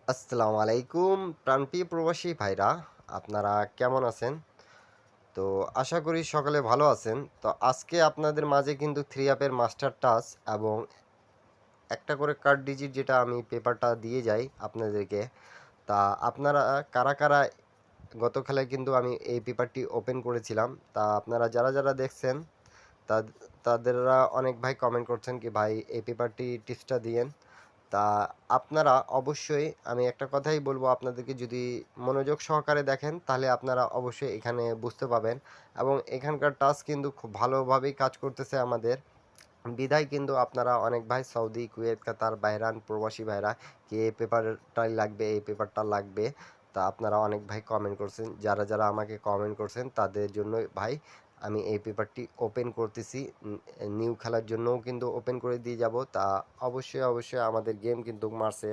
আসসালামু আলাইকুম প্রাণপ্রিয় প্রবাসী ভাইরা, আপনারা কেমন আছেন? তো আশা করি সকলে ভালো আছেন। তো আজকে আপনাদের মাঝে কিন্তু থ্রি অ্যাপের মাস্টার টাচ এবং একটা করে কার্ড ডিজিট যেটা আমি পেপারটা দিয়ে যাই আপনাদেরকে। তা আপনারা কারা কারা গত খেলায় কিন্তু আমি এই পেপারটি ওপেন করেছিলাম। তা আপনারা যারা যারা দেখছেন তাদেররা অনেক ভাই কমেন্ট করছেন কি ভাই এই পেপারটি টিপসটা দিয়েন। তা আপনারা অবশ্যই আমি একটা কথাই বলবো আপনাদেরকে, যদি মনোযোগ সহকারে দেখেন তাহলে আপনারা অবশ্যই এখানে বুঝতে পাবেন এবং এখানকার টাচ কিন্তু খুব ভালোভাবেই কাজ করতেছে আমাদের বিধায় কিন্তু আপনারা অনেক ভাই সৌদি, কুয়েত, কাতার, বাহরাইন প্রবাসী ভাইরা কি এই পেপারটাই লাগবে, এই পেপারটা লাগবে। তা আপনারা অনেক ভাই কমেন্ট করছেন, যারা যারা আমাকে কমেন্ট করছেন তাদের জন্য ভাই আমি এই পেপারটি ওপেন করতেছি। নিউ খেলার জন্যও কিন্তু ওপেন করে দিয়ে যাব। তা অবশ্যই অবশ্যই আমাদের গেম কিন্তু মারছে,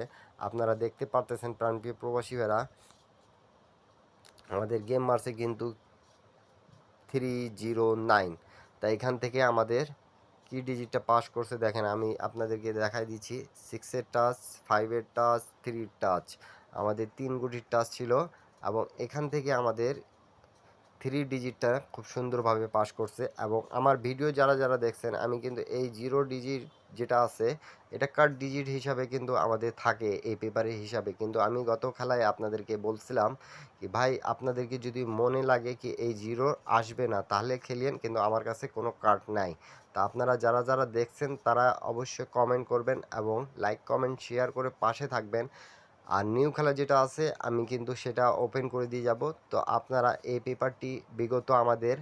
আপনারা দেখতে পারতেছেন প্রাণপ্রিয় প্রবাসী ভাইরা, আমাদের গেম মারছে কিন্তু 309। তা এখান থেকে আমাদের কি ডিজিটটা পাস করছে দেখেন, আমি আপনাদেরকে দেখাই দিচ্ছি। 6-এর টাচ, 5-এর টাচ, 3-র টাচ, আমাদের 3 গুটির টাচ ছিল এবং এখান থেকে আমাদের 3 ডিজিটটা খুব সুন্দরভাবে পাস করছে। এবং আমার ভিডিও যারা যারা দেখছেন, আমি কিন্তু এই 0 ডিজিট যেটা আছে এটা কার্ড ডিজিট হিসাবে কিন্তু আমাদের থাকে এই পেপারের হিসাবে। কিন্তু আমি গত খেলায় আপনাদেরকে বলছিলাম কি ভাই আপনাদেরকে যদি মনে লাগে কি এই 0 আসবে না তাহলে খেলিয়েন, কিন্তু আমার কাছে কোনো কার্ড নাই। তা আপনারা যারা যারা দেখছেন তারা অবশ্যই কমেন্ট করবেন এবং লাইক কমেন্ট শেয়ার করে পাশে থাকবেন। আর নিউ খেলা যেটা আছে আমি কিন্তু সেটা ওপেন করে দিয়ে যাব। তো আপনারা এই পেপারটি বিগত আমাদের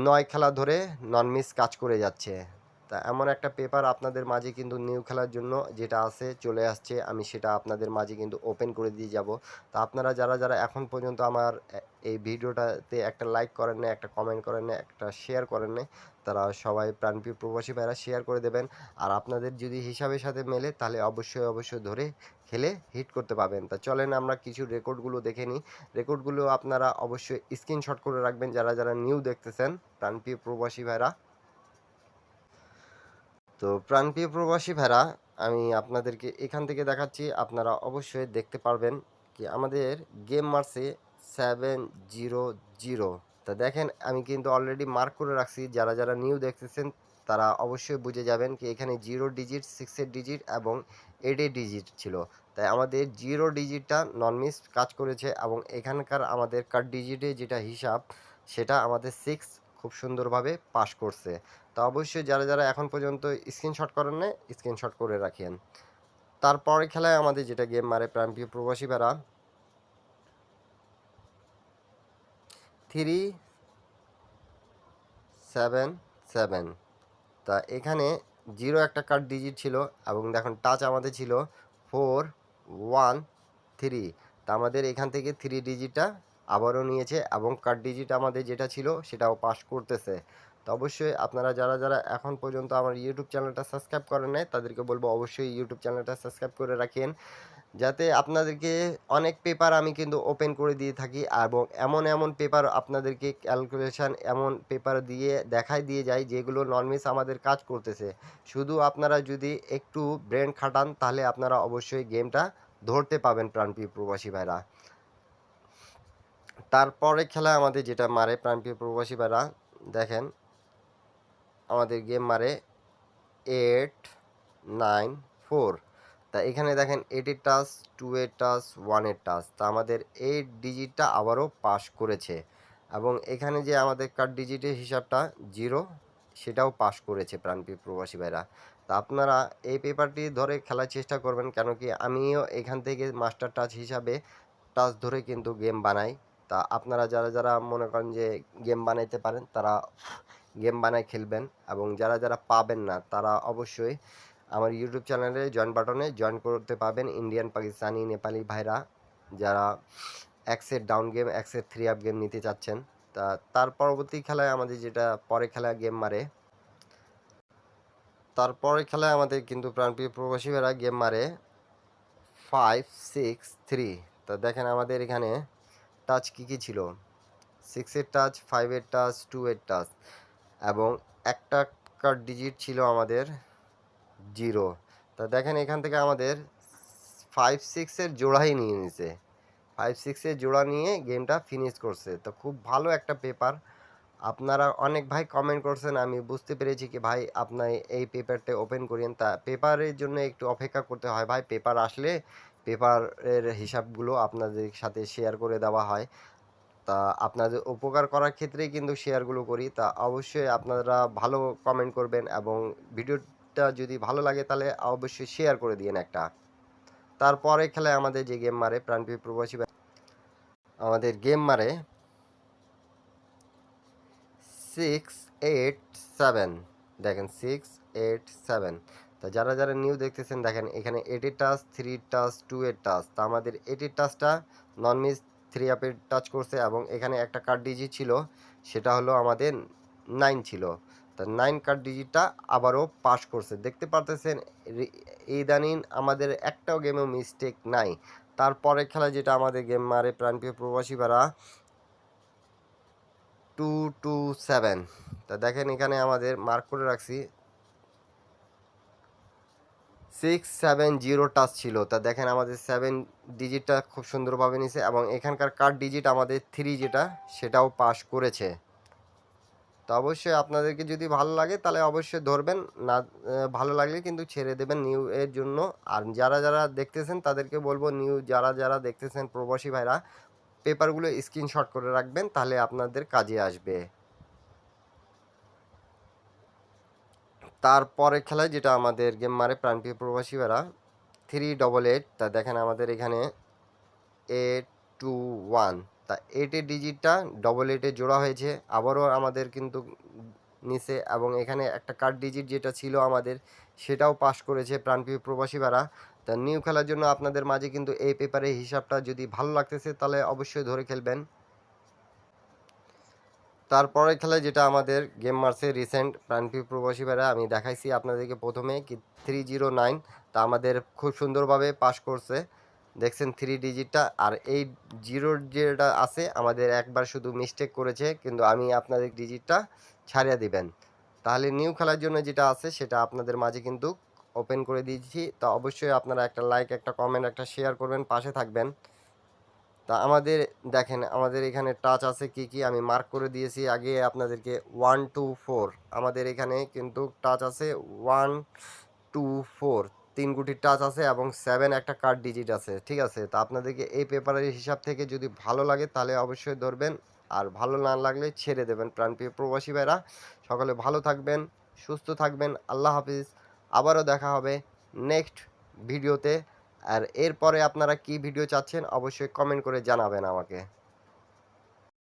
9 খেলা ধরে নন মিস কাজ করে যাচ্ছে। তা এমন একটা পেপার আপনাদের মাঝে কিন্তু নিউ খেলার জন্য যেটা আছে চলে আসছে, আমি সেটা আপনাদের মাঝে কিন্তু ওপেন করে দিয়ে যাব। তা আপনারা যারা যারা এখন পর্যন্ত আমার এই ভিডিওটাতে একটা লাইক করেন না, একটা কমেন্ট করেন না, একটা শেয়ার করেন না, তারা সবাই প্রাণপ্রিয় প্রবাসী ভাইরা শেয়ার করে দেবেন। আর আপনাদের যদি হিসাবের সাথে মেলে তাহলে অবশ্যই অবশ্যই ধরে খেলে হিট করতে পাবেন। তা চলেন আমরা কিছু রেকর্ডগুলো দেখে নিই। রেকর্ডগুলো আপনারা অবশ্যই স্ক্রিনশট করে রাখবেন যারা যারা নিউ দেখতেছেন প্রাণপ্রিয় প্রবাসী ভাইরা। তো প্রাণপ্রিয় প্রবাসী ভাইরা, আমি আপনাদেরকে এখান থেকে দেখাচ্ছি, আপনারা অবশ্যই দেখতে পারবেন কি আমাদের গেম মারছে 700। তা দেখেন আমি কিন্তু অলরেডি মার্ক করে রাখছি, যারা যারা নিউ দেখতেছেন তারা অবশ্যই বুঝে যাবেন কি এখানে 0 ডিজিট, 6-এর ডিজিট এবং 8-এর ডিজিট ছিল। তাই আমাদের 0 ডিজিটটা নন মিস কাজ করেছে এবং এখানকার আমাদের কার্ড ডিজিটে যেটা হিসাব সেটা আমাদের 6 খুব সুন্দরভাবে পাস করছে। তা অবশ্যই যারা যারা এখন পর্যন্ত স্ক্রিনশট করেন না স্ক্রিনশট করে রাখেন। তারপরে খেলায় আমাদের যেটা গেম মারে প্রাণপ্রিয় প্রবাসী ভাইরা 377। তা এখানে 0 একটা কার্ড ডিজিট ছিল এবং দেখুন টাচ আমাদের ছিল 413। তা আমাদের এখান থেকে 3 ডিজিটটা আবারও নিয়েছে এবং কার্ড ডিজিট আমাদের যেটা ছিল সেটাও পাস করতেছে। তো অবশ্যই আপনারা যারা যারা এখন পর্যন্ত আমার ইউটিউব চ্যানেলটা সাবস্ক্রাইব করেন নাই তাদেরকে বলবো অবশ্যই ইউটিউব চ্যানেলটা সাবস্ক্রাইব করে রাখেন, যাতে আপনাদেরকে অনেক পেপার আমি কিন্তু ওপেন করে দিয়ে থাকি এবং এমন এমন পেপার আপনাদেরকে ক্যালকুলেশন এমন পেপার দিয়ে দেখাই দিয়ে যায় যেগুলো ননমিস আমাদের কাজ করতেছে। শুধু আপনারা যদি একটু ব্রেন খাটান তাহলে আপনারা অবশ্যই গেমটা ধরতে পাবেন প্রাণপ্রিয় প্রবাসী ভাইরা। তারপরে খেলা আমাদের যেটা মারে প্রাণপ্রিয় প্রবাসী ভাইরা দেখেন, আমাদের গেম মারে 894। তা এখানে দেখেন 8-এর টাচ, 2-এর টাচ, 1-এর টাচ, তা আমাদের 8 ডিজিটটা আবারও পাস করেছে এবং এখানে যে আমাদের কার্ড ডিজিটের হিসাবটা 0 সেটাও পাস করেছে প্রাণপ্রিয় প্রবাসী ভাইরা। তা আপনারা এই পেপারটি ধরে খেলার চেষ্টা করবেন, কেন কি আমিও এখান থেকে মাস্টার টাচ হিসাবে টাচ ধরে কিন্তু গেম বানাই। তা আপনারা যারা যারা মনে করেন যে গেম বানাইতে পারেন তারা গেম বানায় খেলবেন এবং যারা যারা পাবেন না তারা অবশ্যই আমার ইউটিউব চ্যানেলে জয়েন বাটনে জয়েন করতে পারবেন। ইন্ডিয়ান, পাকিস্তানি, নেপালি ভাইরা যারা এক্সের ডাউন গেম, এক্সের থ্রি আপ গেম নিতে চাচ্ছেন। তা তার পরবর্তী খেলায় আমাদের যেটা পরে খেলা গেম মারে, তারপরে খেলায় আমাদের কিন্তু প্রাণপ্রিয় প্রবাসী ভাইরা গেম মারে 563। তা দেখেন আমাদের এখানে টাচ কী কী ছিল, 6-এর টাচ, 5-এর টাচ, 2-এর টাচ এবং একটা ডিজিট ছিল আমাদের 0। তা দেখেন এখান থেকে আমাদের 5-6 এর জোড়াই নিয়ে নিছে। 5-6 এর জোড়া নিয়ে গেমটা ফিনিশ করছে। তো খুব ভালো একটা পেপার। আপনারা অনেক ভাই কমেন্ট করছেন, আমি বুঝতে পেরেছি কি ভাই আপনি এই পেপারটা ওপেন করিয়েন। তা পেপারের জন্য একটু অপেক্ষা করতে হয় ভাই। পেপার আসলে পেপারের হিসাবগুলো আপনাদের সাথে শেয়ার করে দেওয়া হয়। তা আপনাদের উপকার করার ক্ষেত্রেই কিন্তু শেয়ারগুলো করি। তা অবশ্যই আপনারা ভালো কমেন্ট করবেন এবং ভিডিওটা যদি ভালো লাগে তাহলে অবশ্যই শেয়ার করে দিয়েন একটা। তারপরে খেলায় আমাদের যে গেম মারে প্রাণপ্রিয় প্রবাসী ভাই আমাদের গেম মারে 687 দেখেন 687। তা যারা নিউ দেখতেছেন দেখেন এখানে 8 এর টাচ 3 টাচ 2 এর টাচ। তা আমাদের 8 এর টাচটা নন মিস 3 আপের টাচ করছে এবং এখানে একটা কার্ড ডিজিট ছিল, সেটা হলো আমাদের 9 ছিল। তা 9 কার্ড ডিজিটটা আবারও পাস করছে, দেখতে পারতেছেন। ইদানিং আমাদের একটাও গেমেও মিস্টেক নাই। তারপরে খেলা যেটা আমাদের গেম মারে প্রাণপ্রিয় প্রবাসী ভাড়া 227। তা দেখেন এখানে আমাদের মার্ক করে রাখছি 670 টাচ ছিল। তা দেখেন আমাদের 7 ডিজিটটা খুব সুন্দরভাবে নিছে এবং এখানকার কার্ড ডিজিট আমাদের 3 যেটা সেটাও পাস করেছে। তো অবশ্যই আপনাদেরকে যদি ভালো লাগে তাহলে অবশ্যই ধরবেন, না ভালো লাগলে কিন্তু ছেড়ে দেবেন নিউ এর জন্য। আর যারা দেখতেছেন তাদেরকে বলবো নিউ যারা দেখতেছেন প্রবাসী ভাইরা পেপারগুলো স্ক্রিনশট করে রাখবেন, তাহলে আপনাদের কাজে আসবে। তারপরে খেলায় যেটা আমাদের গেম মারে প্রাণপ্রিয় প্রবাসী ভাইরা 388। তা দেখেন আমাদের এখানে 821। তা 8 এর ডিজিটটা 88 এ জোড়া হয়েছে, আবারও আমাদের কিন্তু নিচে এবং এখানে একটা কার্ড ডিজিট যেটা ছিল আমাদের সেটাও পাস করেছে প্রাণপ্রিয় প্রবাসী ভাড়া। তা নিউ খেলার জন্য আপনাদের মাঝে কিন্তু এই পেপারে হিসাবটা যদি ভালো লাগতেছে তাহলে অবশ্যই ধরে খেলবেন। তারপরের খেলায় যেটা আমাদের গেম মারছে রিসেন্ট প্রাণপ্রিয় প্রবাসী ভাইরা আমি দেখাইছি আপনাদেরকে প্রথমে কি 309। তা আমাদের খুব সুন্দরভাবে পাস করছে, দেখছেন 3 ডিজিটটা। আর এই জিরোর যেটা আছে আমাদের একবার শুধু মিস্টেক করেছে, কিন্তু আমি আপনাদের ডিজিটটা ছাড়িয়ে দিবেন। তাহলে নিউ খেলার জন্য যেটা আছে সেটা আপনাদের মাঝে কিন্তু ওপেন করে দিয়েছি। তা অবশ্যই আপনারা একটা লাইক, একটা কমেন্ট, একটা শেয়ার করবেন, পাশে থাকবেন। তা আমাদের দেখেন আমাদের এখানে টাচ আছে কি কি আমি মার্ক করে দিয়েছি আগে আপনাদেরকে 124। আমাদের এখানে কিন্তু টাচ আছে 124, 3 গুটির টাচ আছে এবং 7 একটা কার্ড ডিজিট আছে, ঠিক আছে। তা আপনাদেরকে এই পেপারের হিসাব থেকে যদি ভালো লাগে তাহলে অবশ্যই ধরবেন, আর ভালো না লাগলে ছেড়ে দেবেন। প্রাণপ্রিয় প্রবাসী ভাইরা সকলে ভালো থাকবেন, সুস্থ থাকবেন, আল্লাহ হাফিজ। আবারও দেখা হবে নেক্সট ভিডিওতে। আর এরপরে আপনারা কি ভিডিও চাচ্ছেন অবশ্যই কমেন্ট করে জানাবেন আমাকে।